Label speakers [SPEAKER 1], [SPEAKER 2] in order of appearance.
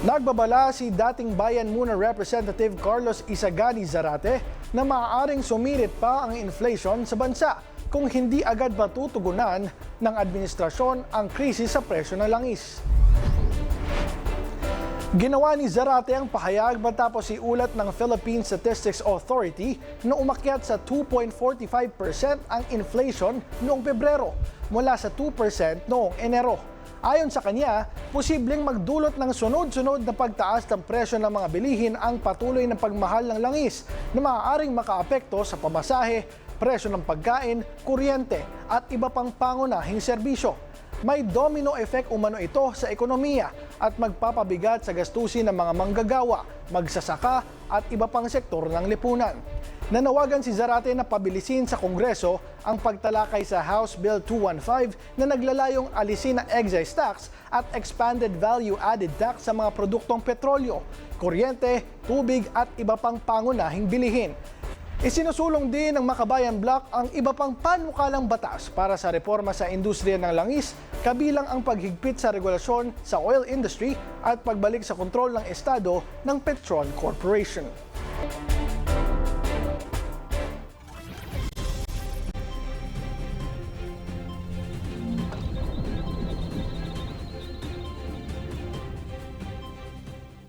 [SPEAKER 1] Nagbabala si dating Bayan Muna Representative Carlos Isagani Zarate na maaaring sumirit pa ang inflation sa bansa kung hindi agad matutugunan ng administrasyon ang krisis sa presyo ng langis. Ginawa ni Zarate ang pahayag matapos iulat ng Philippine Statistics Authority na umakyat sa 2.45% ang inflation noong Pebrero mula sa 2% noong Enero. Ayon sa kanya, posibleng magdulot ng sunod-sunod na pagtaas ng presyo ng mga bilihin ang patuloy na pagmahal ng langis na maaaring makaapekto sa pamasahe, presyo ng pagkain, kuryente at iba pang pangunahing serbisyo. May domino effect umano ito sa ekonomiya at magpapabigat sa gastusin ng mga manggagawa, magsasaka at iba pang sektor ng lipunan. Nanawagan si Zarate na pabilisin sa Kongreso ang pagtalakay sa House Bill 215 na naglalayong alisin ang excise tax at expanded value-added tax sa mga produktong petrolyo, kuryente, tubig at iba pang pangunahing bilihin. Isinusulong din ng Makabayan Bloc ang iba pang panukalang batas para sa reforma sa industriya ng langis, kabilang ang paghigpit sa regulasyon sa oil industry at pagbalik sa kontrol ng Estado ng Petron Corporation.